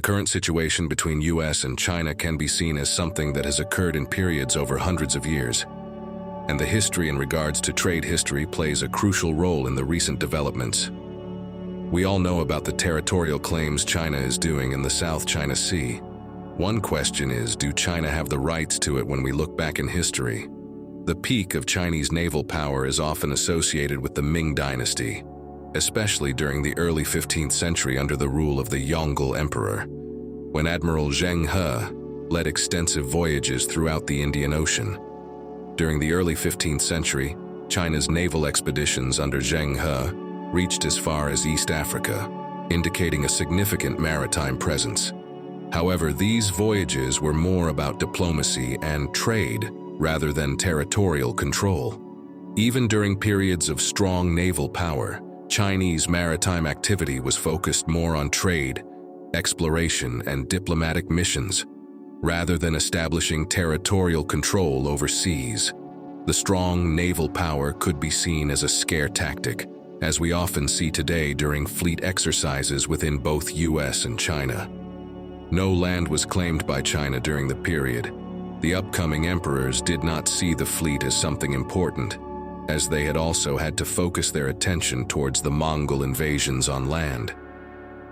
current situation between US and China can be seen as something that has occurred in periods over hundreds of years, and the history in regards to trade history plays a crucial role in the recent developments. We all know about the territorial claims China is doing in the South China Sea. One question is, do China have the rights to it when we look back in history? The peak of Chinese naval power is often associated with the Ming Dynasty, especially during the early 15th century under the rule of the Yongle Emperor, when Admiral Zheng He led extensive voyages throughout the Indian Ocean. During the early 15th century, China's naval expeditions under Zheng He reached as far as East Africa, indicating a significant maritime presence. However, these voyages were more about diplomacy and trade rather than territorial control. Even during periods of strong naval power, Chinese maritime activity was focused more on trade, exploration, and diplomatic missions, rather than establishing territorial control over seas. The strong naval power could be seen as a scare tactic, as we often see today during fleet exercises within both US and China. No land was claimed by China during the period. The upcoming emperors did not see the fleet as something important, as they had also had to focus their attention towards the Mongol invasions on land.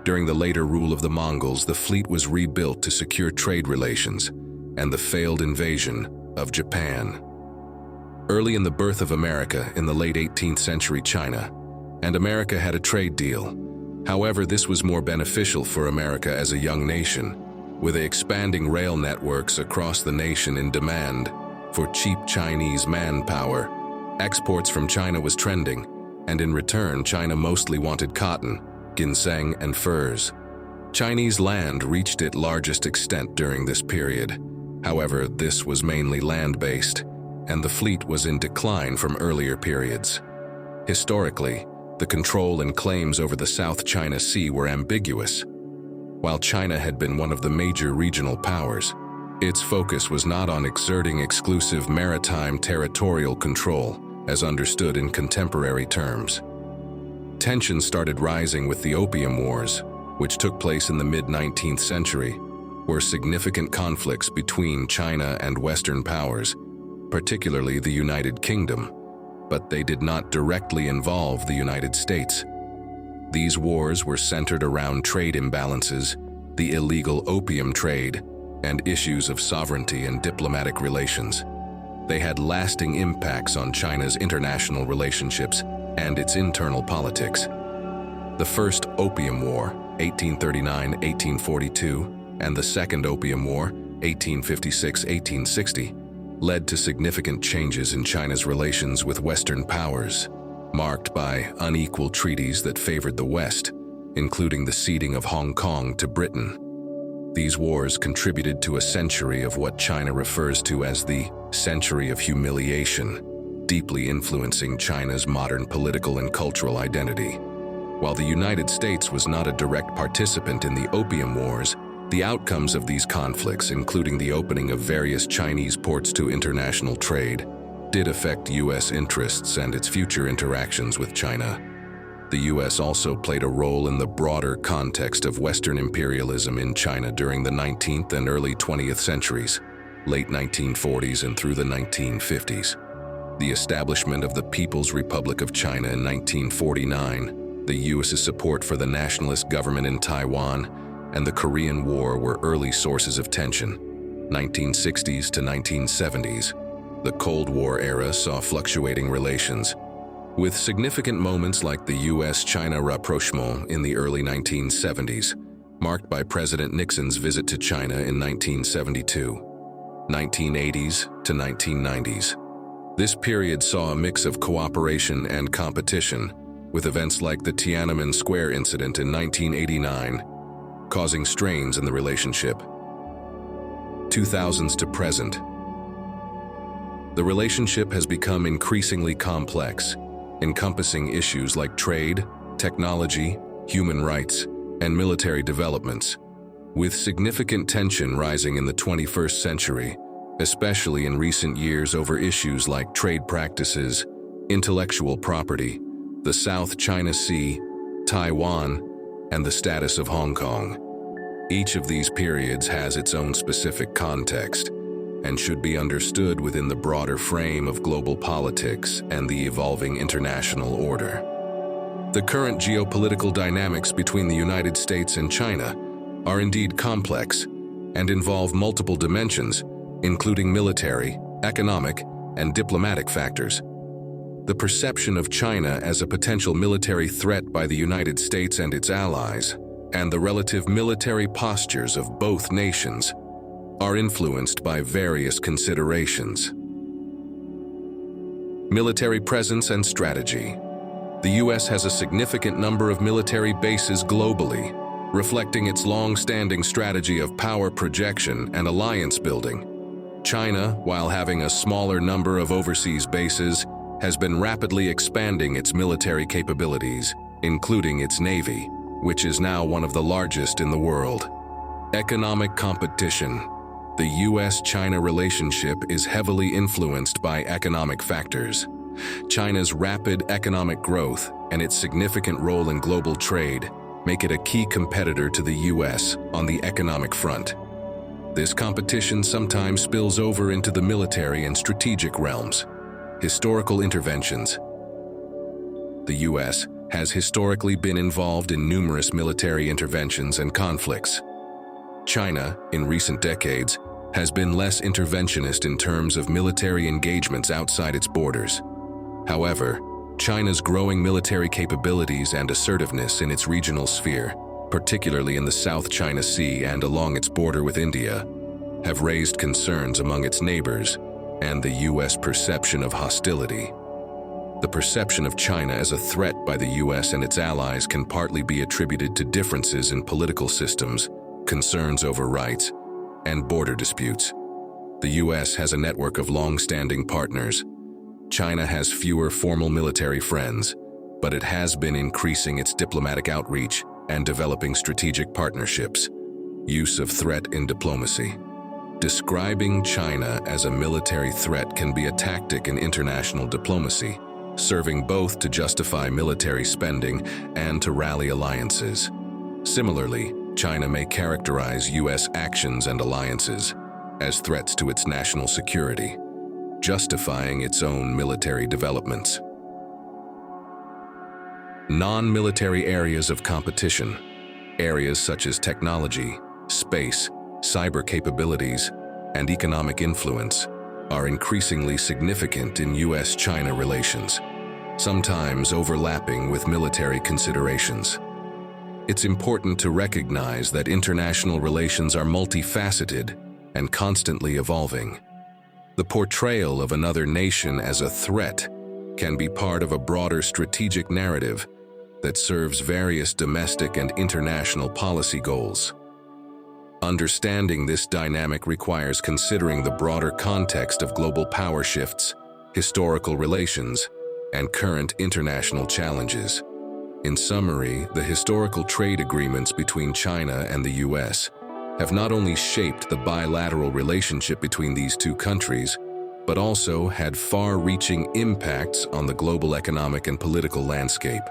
During the later rule of the Mongols, the fleet was rebuilt to secure trade relations and the failed invasion of Japan. Early in the birth of America in the late 18th century, China and America had a trade deal. However, this was more beneficial for America as a young nation, with expanding rail networks across the nation in demand for cheap Chinese manpower. Exports from China was trending, and in return, China mostly wanted cotton, ginseng, and furs. Chinese land reached its largest extent during this period. However, this was mainly land-based, and the fleet was in decline from earlier periods. Historically, the control and claims over the South China Sea were ambiguous. While China had been one of the major regional powers, its focus was not on exerting exclusive maritime territorial control, as understood in contemporary terms. Tensions started rising with the Opium Wars, which took place in the mid-19th century, were significant conflicts between China and Western powers, particularly the United Kingdom, but they did not directly involve the United States. These wars were centered around trade imbalances, the illegal opium trade, and issues of sovereignty and diplomatic relations. They had lasting impacts on China's international relationships and its internal politics. The First Opium War, 1839-1842, and the Second Opium War, 1856-1860, led to significant changes in China's relations with Western powers, marked by unequal treaties that favored the West, including the ceding of Hong Kong to Britain. These wars contributed to a century of what China refers to as the Century of Humiliation, deeply influencing China's modern political and cultural identity. While the United States was not a direct participant in the Opium Wars, the outcomes of these conflicts, including the opening of various Chinese ports to international trade, did affect U.S. interests and its future interactions with China. The U.S. also played a role in the broader context of Western imperialism in China during the 19th and early 20th centuries, late 1940s and through the 1950s. The establishment of the People's Republic of China in 1949, the U.S.'s support for the nationalist government in Taiwan, and the Korean War were early sources of tension. 1960s to 1970s, the Cold War era saw fluctuating relations, with significant moments like the U.S.-China rapprochement in the early 1970s, marked by President Nixon's visit to China in 1972. 1980s to 1990s. This period saw a mix of cooperation and competition, with events like the Tiananmen Square incident in 1989, causing strains in the relationship. 2000s to present. The relationship has become increasingly complex, encompassing issues like trade, technology, human rights, and military developments, with significant tension rising in the 21st century, especially in recent years over issues like trade practices, intellectual property, the South China Sea, Taiwan, and the status of Hong Kong. Each of these periods has its own specific context and should be understood within the broader frame of global politics and the evolving international order. The current geopolitical dynamics between the United States and China are indeed complex and involve multiple dimensions, including military, economic, and diplomatic factors. The perception of China as a potential military threat by the United States and its allies, and the relative military postures of both nations, are influenced by various considerations. Military presence and strategy. The U.S. has a significant number of military bases globally, reflecting its long-standing strategy of power projection and alliance building. China, while having a smaller number of overseas bases, has been rapidly expanding its military capabilities, including its navy, which is now one of the largest in the world. Economic competition. The U.S.-China relationship is heavily influenced by economic factors. China's rapid economic growth and its significant role in global trade make it a key competitor to the U.S. on the economic front. This competition sometimes spills over into the military and strategic realms. Historical interventions. The U.S. has historically been involved in numerous military interventions and conflicts. China, in recent decades, has been less interventionist in terms of military engagements outside its borders. However, China's growing military capabilities and assertiveness in its regional sphere, particularly in the South China Sea and along its border with India, have raised concerns among its neighbors and the U.S. perception of hostility. The perception of China as a threat by the U.S. and its allies can partly be attributed to differences in political systems, concerns over rights, and border disputes. The U.S. has a network of long-standing partners. China has fewer formal military friends, but it has been increasing its diplomatic outreach and developing strategic partnerships. Use of threat in diplomacy. Describing China as a military threat can be a tactic in international diplomacy, serving both to justify military spending and to rally alliances. Similarly, China may characterize U.S. actions and alliances as threats to its national security, justifying its own military developments. Non-military areas of competition. Areas such as technology, space, cyber capabilities, and economic influence are increasingly significant in U.S.-China relations, sometimes overlapping with military considerations. It's important to recognize that international relations are multifaceted and constantly evolving. The portrayal of another nation as a threat can be part of a broader strategic narrative that serves various domestic and international policy goals. Understanding this dynamic requires considering the broader context of global power shifts, historical relations, and current international challenges. In summary, the historical trade agreements between China and the U.S. have not only shaped the bilateral relationship between these two countries, but also had far-reaching impacts on the global economic and political landscape.